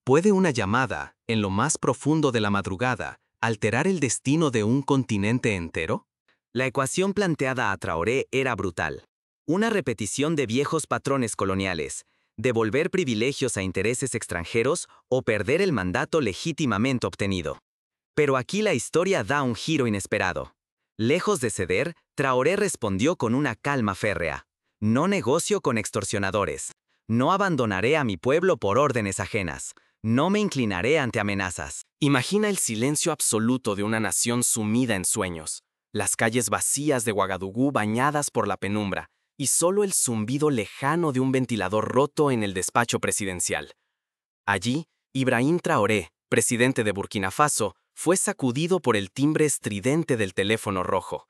¿Puede una llamada, en lo más profundo de la madrugada, alterar el destino de un continente entero? La ecuación planteada a Traoré era brutal. Una repetición de viejos patrones coloniales, devolver privilegios a intereses extranjeros o perder el mandato legítimamente obtenido. Pero aquí la historia da un giro inesperado. Lejos de ceder, Traoré respondió con una calma férrea. No negocio con extorsionadores. No abandonaré a mi pueblo por órdenes ajenas. No me inclinaré ante amenazas. Imagina el silencio absoluto de una nación sumida en sueños, las calles vacías de Ouagadougou bañadas por la penumbra, y solo el zumbido lejano de un ventilador roto en el despacho presidencial. Allí, Ibrahim Traoré, presidente de Burkina Faso, fue sacudido por el timbre estridente del teléfono rojo.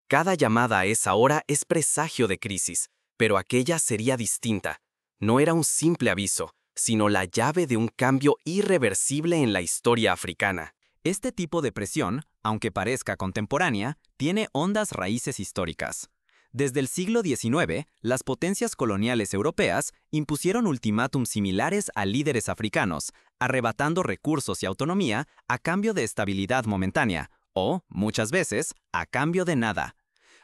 Cada llamada a esa hora es presagio de crisis, pero aquella sería distinta. No era un simple aviso, sino la llave de un cambio irreversible en la historia africana. Este tipo de presión, aunque parezca contemporánea, tiene hondas raíces históricas. Desde el siglo XIX, las potencias coloniales europeas impusieron ultimátums similares a líderes africanos, arrebatando recursos y autonomía a cambio de estabilidad momentánea, o, muchas veces, a cambio de nada.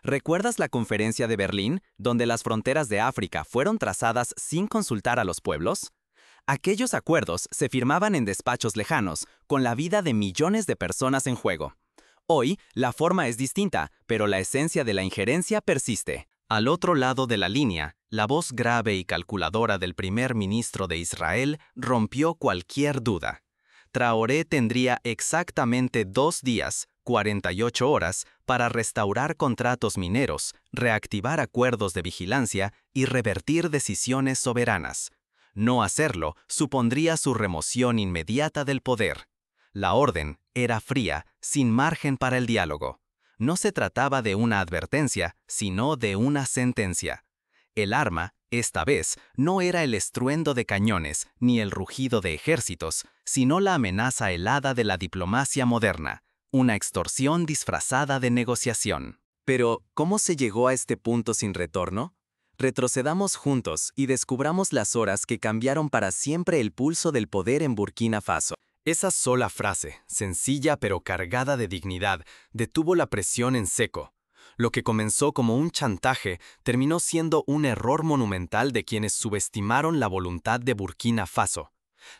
¿Recuerdas la conferencia de Berlín, donde las fronteras de África fueron trazadas sin consultar a los pueblos? Aquellos acuerdos se firmaban en despachos lejanos, con la vida de millones de personas en juego. Hoy, la forma es distinta, pero la esencia de la injerencia persiste. Al otro lado de la línea, la voz grave y calculadora del primer ministro de Israel rompió cualquier duda. Traoré tendría exactamente 2 días, 48 horas, para restaurar contratos mineros, reactivar acuerdos de vigilancia y revertir decisiones soberanas. No hacerlo supondría su remoción inmediata del poder. La orden era fría, sin margen para el diálogo. No se trataba de una advertencia, sino de una sentencia. El arma, esta vez, no era el estruendo de cañones ni el rugido de ejércitos, sino la amenaza helada de la diplomacia moderna, una extorsión disfrazada de negociación. Pero, ¿cómo se llegó a este punto sin retorno? Retrocedamos juntos y descubramos las horas que cambiaron para siempre el pulso del poder en Burkina Faso. Esa sola frase, sencilla pero cargada de dignidad, detuvo la presión en seco. Lo que comenzó como un chantaje terminó siendo un error monumental de quienes subestimaron la voluntad de Burkina Faso.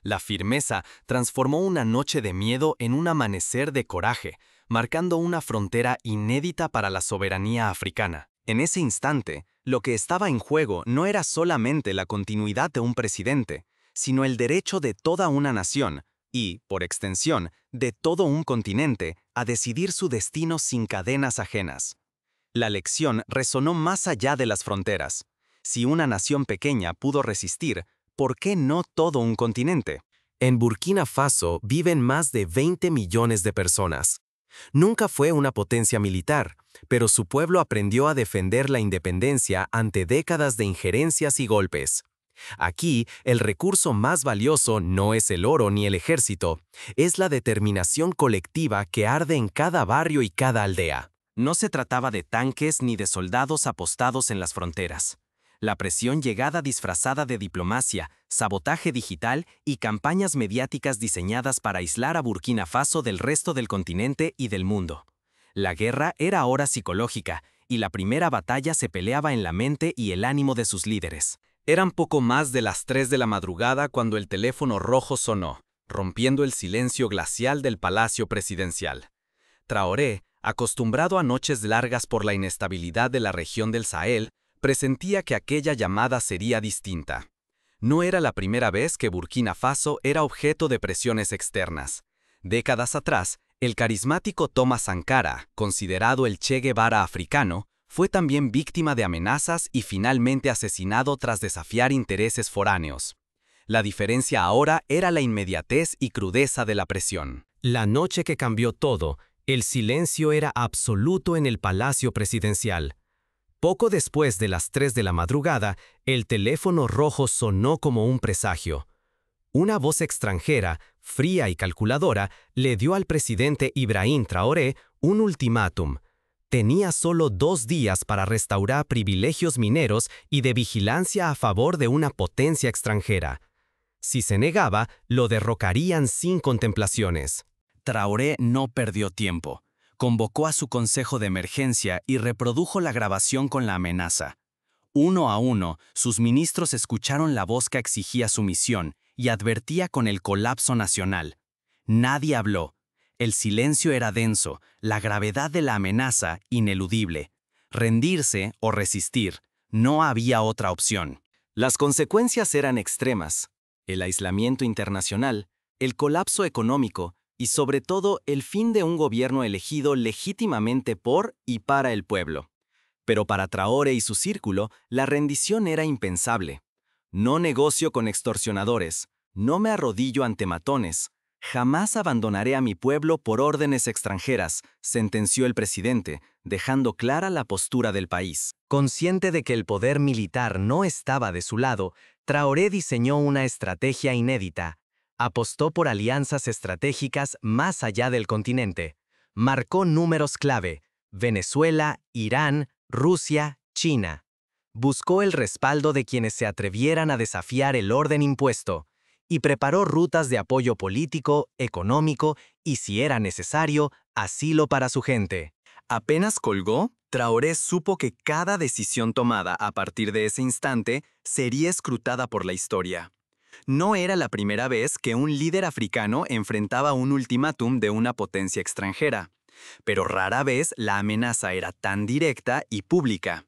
La firmeza transformó una noche de miedo en un amanecer de coraje, marcando una frontera inédita para la soberanía africana. En ese instante, lo que estaba en juego no era solamente la continuidad de un presidente, sino el derecho de toda una nación, y, por extensión, de todo un continente, a decidir su destino sin cadenas ajenas. La lección resonó más allá de las fronteras. Si una nación pequeña pudo resistir, ¿por qué no todo un continente? En Burkina Faso viven más de 20 millones de personas. Nunca fue una potencia militar, pero su pueblo aprendió a defender la independencia ante décadas de injerencias y golpes. Aquí, el recurso más valioso no es el oro ni el ejército, es la determinación colectiva que arde en cada barrio y cada aldea. No se trataba de tanques ni de soldados apostados en las fronteras. La presión llegada disfrazada de diplomacia, sabotaje digital y campañas mediáticas diseñadas para aislar a Burkina Faso del resto del continente y del mundo. La guerra era ahora psicológica, y la primera batalla se peleaba en la mente y el ánimo de sus líderes. Eran poco más de las 3 de la madrugada cuando el teléfono rojo sonó, rompiendo el silencio glacial del palacio presidencial. Traoré, acostumbrado a noches largas por la inestabilidad de la región del Sahel, presentía que aquella llamada sería distinta. No era la primera vez que Burkina Faso era objeto de presiones externas. Décadas atrás, el carismático Thomas Sankara, considerado el Che Guevara africano, fue también víctima de amenazas y finalmente asesinado tras desafiar intereses foráneos. La diferencia ahora era la inmediatez y crudeza de la presión. La noche que cambió todo, el silencio era absoluto en el palacio presidencial. Poco después de las 3 de la madrugada, el teléfono rojo sonó como un presagio. Una voz extranjera, fría y calculadora, le dio al presidente Ibrahim Traoré un ultimátum. Tenía solo 2 días para restaurar privilegios mineros y de vigilancia a favor de una potencia extranjera. Si se negaba, lo derrocarían sin contemplaciones. Traoré no perdió tiempo. Convocó a su consejo de emergencia y reprodujo la grabación con la amenaza. Uno a uno, sus ministros escucharon la voz que exigía sumisión y advertía con el colapso nacional. Nadie habló. El silencio era denso, la gravedad de la amenaza ineludible. Rendirse o resistir, no había otra opción. Las consecuencias eran extremas. El aislamiento internacional, el colapso económico y sobre todo el fin de un gobierno elegido legítimamente por y para el pueblo. Pero para Traoré y su círculo, la rendición era impensable. No negocio con extorsionadores, no me arrodillo ante matones. Jamás abandonaré a mi pueblo por órdenes extranjeras, sentenció el presidente, dejando clara la postura del país. Consciente de que el poder militar no estaba de su lado, Traoré diseñó una estrategia inédita. Apostó por alianzas estratégicas más allá del continente. Marcó números clave: Venezuela, Irán, Rusia, China. Buscó el respaldo de quienes se atrevieran a desafiar el orden impuesto y preparó rutas de apoyo político, económico y, si era necesario, asilo para su gente. Apenas colgó, Traoré supo que cada decisión tomada a partir de ese instante sería escrutada por la historia. No era la primera vez que un líder africano enfrentaba un ultimátum de una potencia extranjera, pero rara vez la amenaza era tan directa y pública.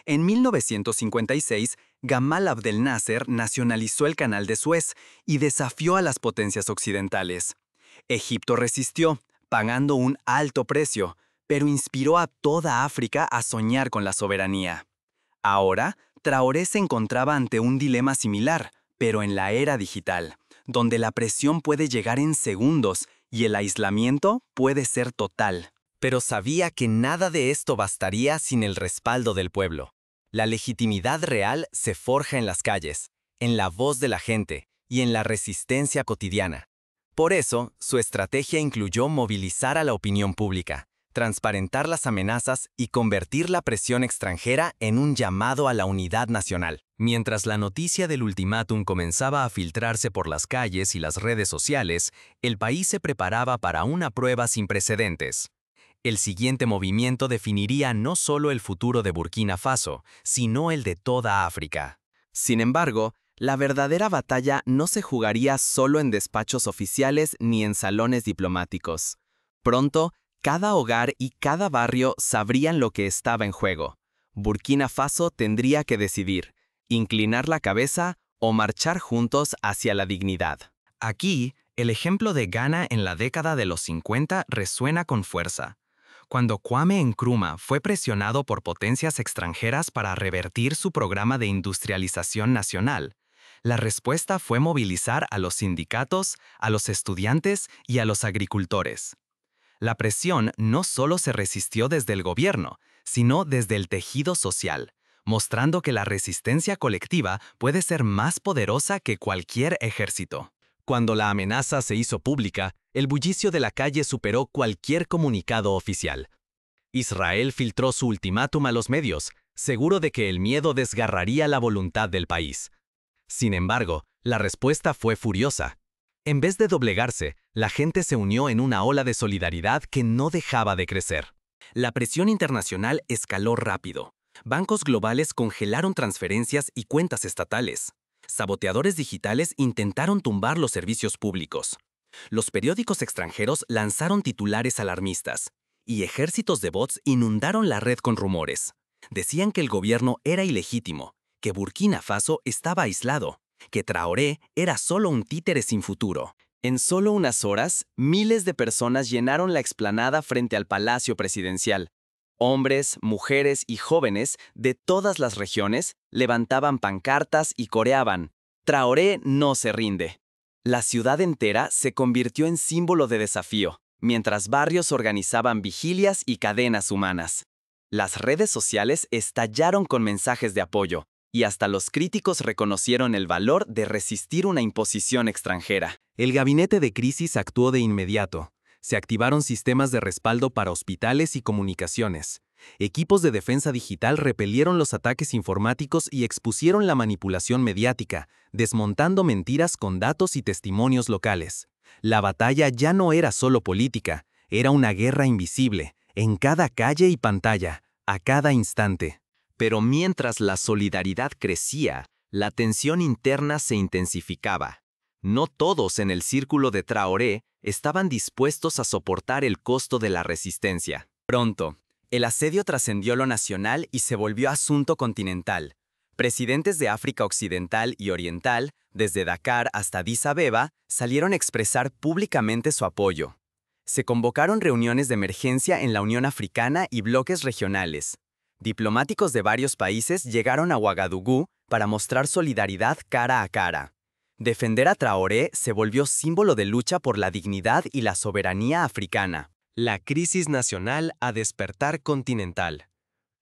En 1956, Gamal Abdel Nasser nacionalizó el Canal de Suez y desafió a las potencias occidentales. Egipto resistió, pagando un alto precio, pero inspiró a toda África a soñar con la soberanía. Ahora, Traoré se encontraba ante un dilema similar, pero en la era digital, donde la presión puede llegar en segundos y el aislamiento puede ser total. Pero sabía que nada de esto bastaría sin el respaldo del pueblo. La legitimidad real se forja en las calles, en la voz de la gente y en la resistencia cotidiana. Por eso, su estrategia incluyó movilizar a la opinión pública, transparentar las amenazas y convertir la presión extranjera en un llamado a la unidad nacional. Mientras la noticia del ultimátum comenzaba a filtrarse por las calles y las redes sociales, el país se preparaba para una prueba sin precedentes. El siguiente movimiento definiría no solo el futuro de Burkina Faso, sino el de toda África. Sin embargo, la verdadera batalla no se jugaría solo en despachos oficiales ni en salones diplomáticos. Pronto, cada hogar y cada barrio sabrían lo que estaba en juego. Burkina Faso tendría que decidir, inclinar la cabeza o marchar juntos hacia la dignidad. Aquí, el ejemplo de Ghana en la década de los 50 resuena con fuerza. Cuando Kwame Nkrumah fue presionado por potencias extranjeras para revertir su programa de industrialización nacional, la respuesta fue movilizar a los sindicatos, a los estudiantes y a los agricultores. La presión no solo se resistió desde el gobierno, sino desde el tejido social, mostrando que la resistencia colectiva puede ser más poderosa que cualquier ejército. Cuando la amenaza se hizo pública, el bullicio de la calle superó cualquier comunicado oficial. Israel filtró su ultimátum a los medios, seguro de que el miedo desgarraría la voluntad del país. Sin embargo, la respuesta fue furiosa. En vez de doblegarse, la gente se unió en una ola de solidaridad que no dejaba de crecer. La presión internacional escaló rápido. Bancos globales congelaron transferencias y cuentas estatales. Saboteadores digitales intentaron tumbar los servicios públicos. Los periódicos extranjeros lanzaron titulares alarmistas, y ejércitos de bots inundaron la red con rumores. Decían que el gobierno era ilegítimo, que Burkina Faso estaba aislado, que Traoré era solo un títere sin futuro. En solo unas horas, miles de personas llenaron la explanada frente al Palacio Presidencial. Hombres, mujeres y jóvenes de todas las regiones levantaban pancartas y coreaban: «Traoré no se rinde». La ciudad entera se convirtió en símbolo de desafío, mientras barrios organizaban vigilias y cadenas humanas. Las redes sociales estallaron con mensajes de apoyo, y hasta los críticos reconocieron el valor de resistir una imposición extranjera. El gabinete de crisis actuó de inmediato. Se activaron sistemas de respaldo para hospitales y comunicaciones. Equipos de defensa digital repelieron los ataques informáticos y expusieron la manipulación mediática, desmontando mentiras con datos y testimonios locales. La batalla ya no era solo política, era una guerra invisible, en cada calle y pantalla, a cada instante. Pero mientras la solidaridad crecía, la tensión interna se intensificaba. No todos en el círculo de Traoré estaban dispuestos a soportar el costo de la resistencia. Pronto, el asedio trascendió lo nacional y se volvió asunto continental. Presidentes de África Occidental y Oriental, desde Dakar hasta Addis Abeba, salieron a expresar públicamente su apoyo. Se convocaron reuniones de emergencia en la Unión Africana y bloques regionales. Diplomáticos de varios países llegaron a Ouagadougou para mostrar solidaridad cara a cara. Defender a Traoré se volvió símbolo de lucha por la dignidad y la soberanía africana. La crisis nacional a despertar continental.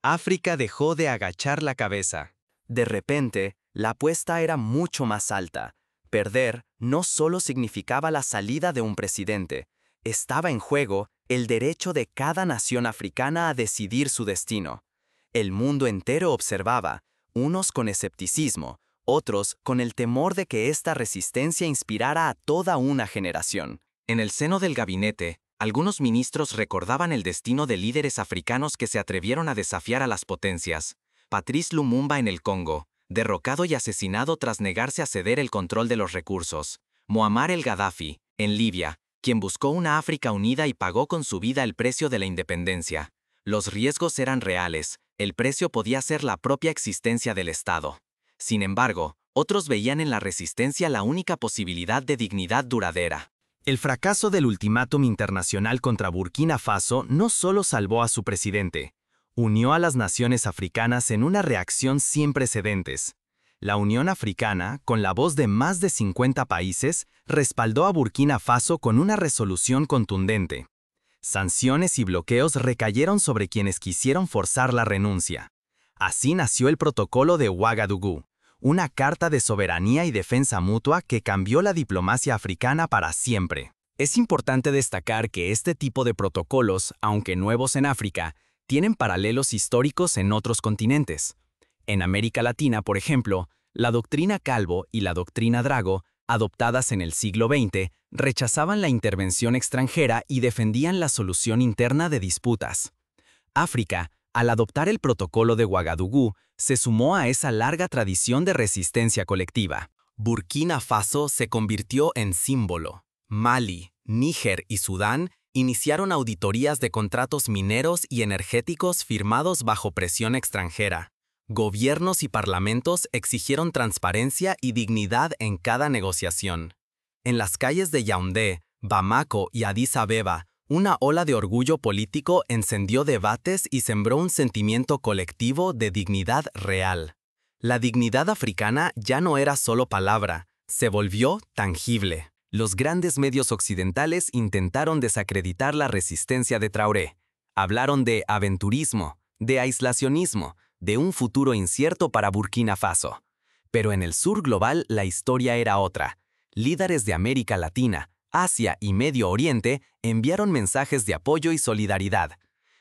África dejó de agachar la cabeza. De repente, la apuesta era mucho más alta. Perder no solo significaba la salida de un presidente, estaba en juego el derecho de cada nación africana a decidir su destino. El mundo entero observaba, unos con escepticismo, otros con el temor de que esta resistencia inspirara a toda una generación. En el seno del gabinete, algunos ministros recordaban el destino de líderes africanos que se atrevieron a desafiar a las potencias. Patrice Lumumba en el Congo, derrocado y asesinado tras negarse a ceder el control de los recursos. Muammar el-Gaddafi, en Libia, quien buscó una África unida y pagó con su vida el precio de la independencia. Los riesgos eran reales, el precio podía ser la propia existencia del Estado. Sin embargo, otros veían en la resistencia la única posibilidad de dignidad duradera. El fracaso del ultimátum internacional contra Burkina Faso no solo salvó a su presidente, unió a las naciones africanas en una reacción sin precedentes. La Unión Africana, con la voz de más de 50 países, respaldó a Burkina Faso con una resolución contundente. Sanciones y bloqueos recayeron sobre quienes quisieron forzar la renuncia. Así nació el Protocolo de Ouagadougou, una carta de soberanía y defensa mutua que cambió la diplomacia africana para siempre. Es importante destacar que este tipo de protocolos, aunque nuevos en África, tienen paralelos históricos en otros continentes. En América Latina, por ejemplo, la doctrina Calvo y la doctrina Drago, adoptadas en el siglo XX, rechazaban la intervención extranjera y defendían la solución interna de disputas. África, al adoptar el protocolo de Ouagadougou, se sumó a esa larga tradición de resistencia colectiva. Burkina Faso se convirtió en símbolo. Mali, Níger y Sudán iniciaron auditorías de contratos mineros y energéticos firmados bajo presión extranjera. Gobiernos y parlamentos exigieron transparencia y dignidad en cada negociación. En las calles de Yaoundé, Bamako y Addis Abeba, una ola de orgullo político encendió debates y sembró un sentimiento colectivo de dignidad real. La dignidad africana ya no era solo palabra, se volvió tangible. Los grandes medios occidentales intentaron desacreditar la resistencia de Traoré. Hablaron de aventurismo, de aislacionismo, de un futuro incierto para Burkina Faso. Pero en el sur global la historia era otra. Líderes de América Latina, Asia y Medio Oriente enviaron mensajes de apoyo y solidaridad.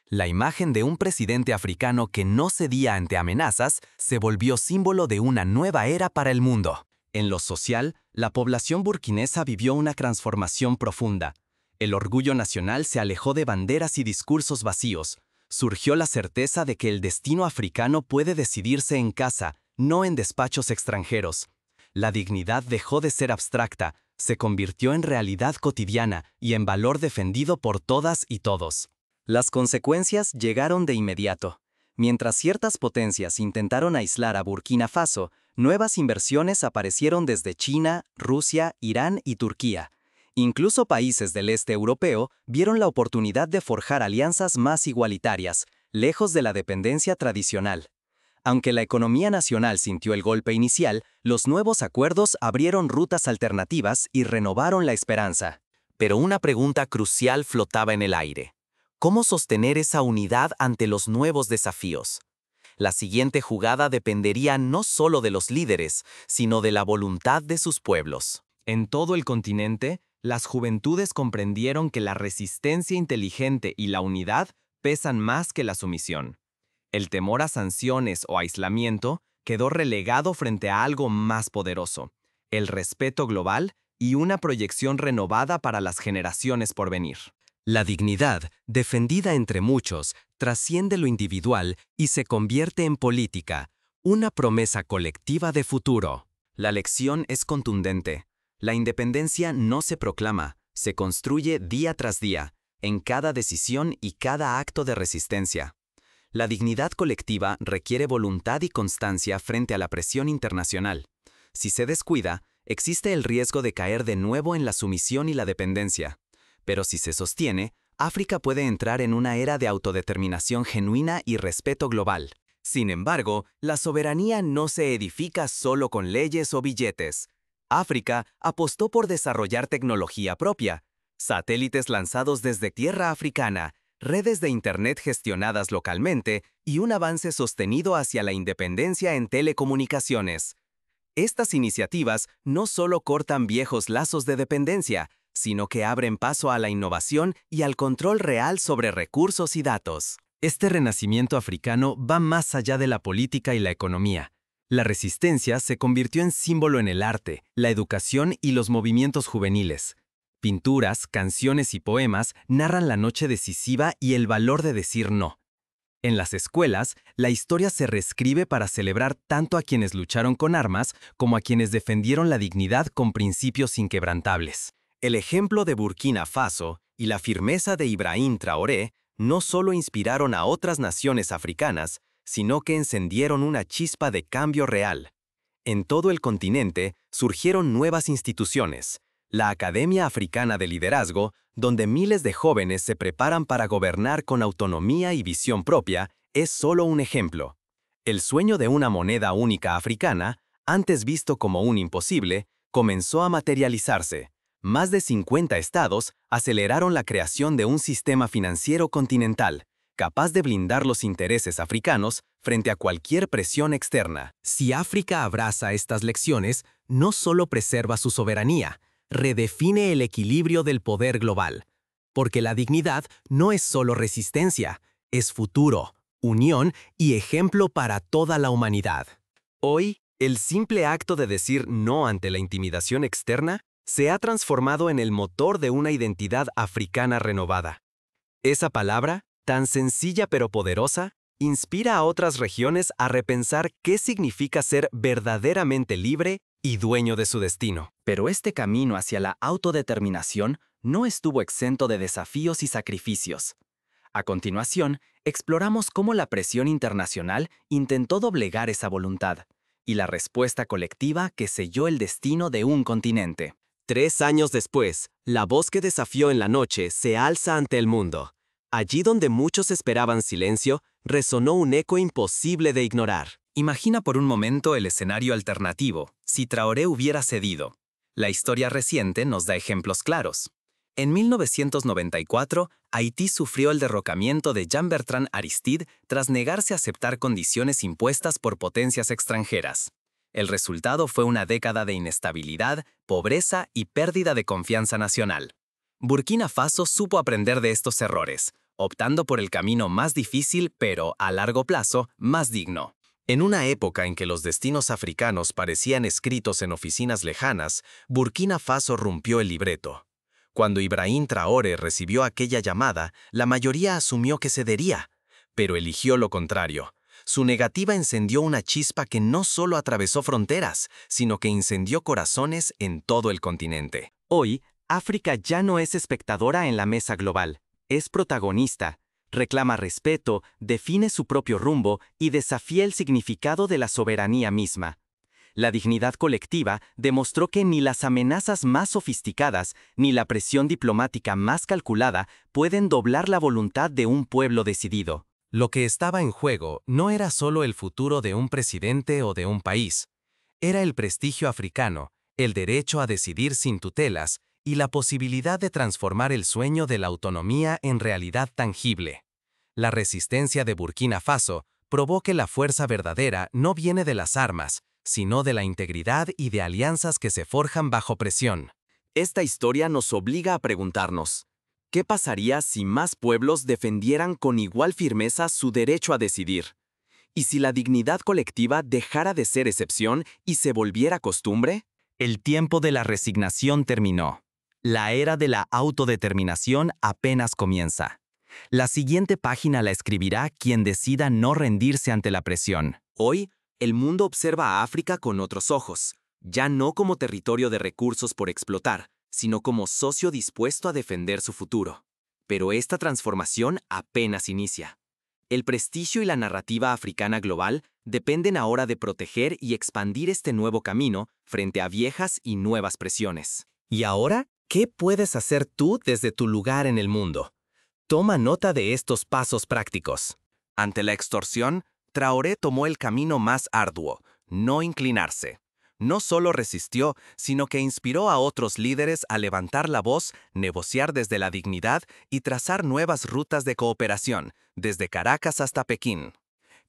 La imagen de un presidente africano que no cedía ante amenazas se volvió símbolo de una nueva era para el mundo. En lo social, la población burkinesa vivió una transformación profunda. El orgullo nacional se alejó de banderas y discursos vacíos. Surgió la certeza de que el destino africano puede decidirse en casa, no en despachos extranjeros. La dignidad dejó de ser abstracta, se convirtió en realidad cotidiana y en valor defendido por todas y todos. Las consecuencias llegaron de inmediato. Mientras ciertas potencias intentaron aislar a Burkina Faso, nuevas inversiones aparecieron desde China, Rusia, Irán y Turquía. Incluso países del este europeo vieron la oportunidad de forjar alianzas más igualitarias, lejos de la dependencia tradicional. Aunque la economía nacional sintió el golpe inicial, los nuevos acuerdos abrieron rutas alternativas y renovaron la esperanza. Pero una pregunta crucial flotaba en el aire. ¿Cómo sostener esa unidad ante los nuevos desafíos? La siguiente jugada dependería no solo de los líderes, sino de la voluntad de sus pueblos. En todo el continente, las juventudes comprendieron que la resistencia inteligente y la unidad pesan más que la sumisión. El temor a sanciones o aislamiento quedó relegado frente a algo más poderoso, el respeto global y una proyección renovada para las generaciones por venir. La dignidad, defendida entre muchos, trasciende lo individual y se convierte en política, una promesa colectiva de futuro. La lección es contundente. La independencia no se proclama, se construye día tras día, en cada decisión y cada acto de resistencia. La dignidad colectiva requiere voluntad y constancia frente a la presión internacional. Si se descuida, existe el riesgo de caer de nuevo en la sumisión y la dependencia. Pero si se sostiene, África puede entrar en una era de autodeterminación genuina y respeto global. Sin embargo, la soberanía no se edifica solo con leyes o billetes. África apostó por desarrollar tecnología propia, satélites lanzados desde tierra africana, redes de Internet gestionadas localmente y un avance sostenido hacia la independencia en telecomunicaciones. Estas iniciativas no solo cortan viejos lazos de dependencia, sino que abren paso a la innovación y al control real sobre recursos y datos. Este renacimiento africano va más allá de la política y la economía. La resistencia se convirtió en símbolo en el arte, la educación y los movimientos juveniles. Pinturas, canciones y poemas narran la noche decisiva y el valor de decir no. En las escuelas, la historia se reescribe para celebrar tanto a quienes lucharon con armas como a quienes defendieron la dignidad con principios inquebrantables. El ejemplo de Burkina Faso y la firmeza de Ibrahim Traoré no solo inspiraron a otras naciones africanas, sino que encendieron una chispa de cambio real. En todo el continente surgieron nuevas instituciones. La Academia Africana de Liderazgo, donde miles de jóvenes se preparan para gobernar con autonomía y visión propia, es solo un ejemplo. El sueño de una moneda única africana, antes visto como un imposible, comenzó a materializarse. Más de 50 estados aceleraron la creación de un sistema financiero continental, capaz de blindar los intereses africanos frente a cualquier presión externa. Si África abraza estas lecciones, no solo preserva su soberanía, redefine el equilibrio del poder global. Porque la dignidad no es solo resistencia, es futuro, unión y ejemplo para toda la humanidad. Hoy, el simple acto de decir no ante la intimidación externa se ha transformado en el motor de una identidad africana renovada. Esa palabra, tan sencilla pero poderosa, inspira a otras regiones a repensar qué significa ser verdaderamente libre y dueño de su destino. Pero este camino hacia la autodeterminación no estuvo exento de desafíos y sacrificios. A continuación, exploramos cómo la presión internacional intentó doblegar esa voluntad y la respuesta colectiva que selló el destino de un continente. 3 años después, la voz que desafió en la noche se alza ante el mundo. Allí donde muchos esperaban silencio, resonó un eco imposible de ignorar. Imagina por un momento el escenario alternativo, si Traoré hubiera cedido. La historia reciente nos da ejemplos claros. En 1994, Haití sufrió el derrocamiento de Jean-Bertrand Aristide tras negarse a aceptar condiciones impuestas por potencias extranjeras. El resultado fue una década de inestabilidad, pobreza y pérdida de confianza nacional. Burkina Faso supo aprender de estos errores, optando por el camino más difícil pero, a largo plazo, más digno. En una época en que los destinos africanos parecían escritos en oficinas lejanas, Burkina Faso rompió el libreto. Cuando Ibrahim Traoré recibió aquella llamada, la mayoría asumió que cedería, pero eligió lo contrario. Su negativa encendió una chispa que no solo atravesó fronteras, sino que incendió corazones en todo el continente. Hoy, África ya no es espectadora en la mesa global, es protagonista. Reclama respeto, define su propio rumbo y desafía el significado de la soberanía misma. La dignidad colectiva demostró que ni las amenazas más sofisticadas ni la presión diplomática más calculada pueden doblar la voluntad de un pueblo decidido. Lo que estaba en juego no era solo el futuro de un presidente o de un país. Era el prestigio africano, el derecho a decidir sin tutelas y la posibilidad de transformar el sueño de la autonomía en realidad tangible. La resistencia de Burkina Faso probó que la fuerza verdadera no viene de las armas, sino de la integridad y de alianzas que se forjan bajo presión. Esta historia nos obliga a preguntarnos, ¿Qué pasaría si más pueblos defendieran con igual firmeza su derecho a decidir? ¿Y si la dignidad colectiva dejara de ser excepción y se volviera costumbre? El tiempo de la resignación terminó. La era de la autodeterminación apenas comienza. La siguiente página la escribirá quien decida no rendirse ante la presión. Hoy, el mundo observa a África con otros ojos, ya no como territorio de recursos por explotar, sino como socio dispuesto a defender su futuro. Pero esta transformación apenas inicia. El prestigio y la narrativa africana global dependen ahora de proteger y expandir este nuevo camino frente a viejas y nuevas presiones. ¿Y ahora qué puedes hacer tú desde tu lugar en el mundo? Toma nota de estos pasos prácticos. Ante la extorsión, Traoré tomó el camino más arduo, no inclinarse. No solo resistió, sino que inspiró a otros líderes a levantar la voz, negociar desde la dignidad y trazar nuevas rutas de cooperación, desde Caracas hasta Pekín.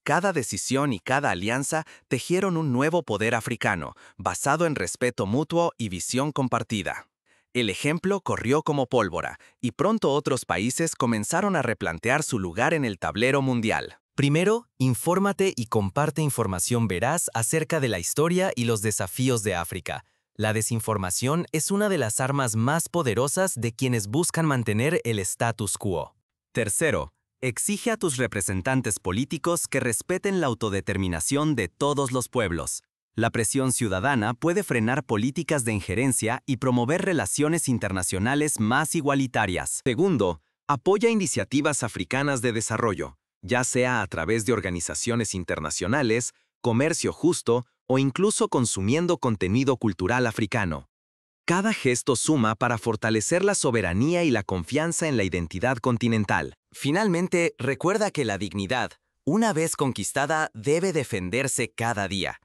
Cada decisión y cada alianza tejieron un nuevo poder africano, basado en respeto mutuo y visión compartida. El ejemplo corrió como pólvora, y pronto otros países comenzaron a replantear su lugar en el tablero mundial. Primero, infórmate y comparte información veraz acerca de la historia y los desafíos de África. La desinformación es una de las armas más poderosas de quienes buscan mantener el status quo. Tercero, exige a tus representantes políticos que respeten la autodeterminación de todos los pueblos. La presión ciudadana puede frenar políticas de injerencia y promover relaciones internacionales más igualitarias. Segundo, apoya iniciativas africanas de desarrollo, ya sea a través de organizaciones internacionales, comercio justo o incluso consumiendo contenido cultural africano. Cada gesto suma para fortalecer la soberanía y la confianza en la identidad continental. Finalmente, recuerda que la dignidad, una vez conquistada, debe defenderse cada día.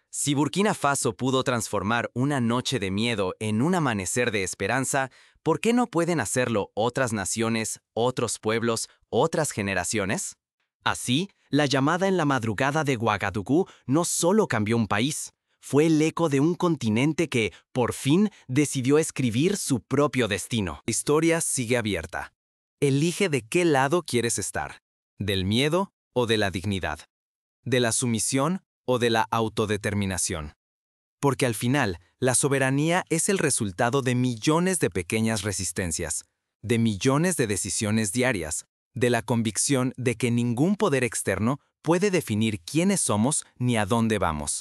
Si Burkina Faso pudo transformar una noche de miedo en un amanecer de esperanza, ¿por qué no pueden hacerlo otras naciones, otros pueblos, otras generaciones? Así, la llamada en la madrugada de Ouagadougou no solo cambió un país, fue el eco de un continente que, por fin, decidió escribir su propio destino. La historia sigue abierta. Elige de qué lado quieres estar, del miedo o de la dignidad, de la sumisión o de la autodeterminación. Porque al final, la soberanía es el resultado de millones de pequeñas resistencias, de millones de decisiones diarias, de la convicción de que ningún poder externo puede definir quiénes somos ni a dónde vamos.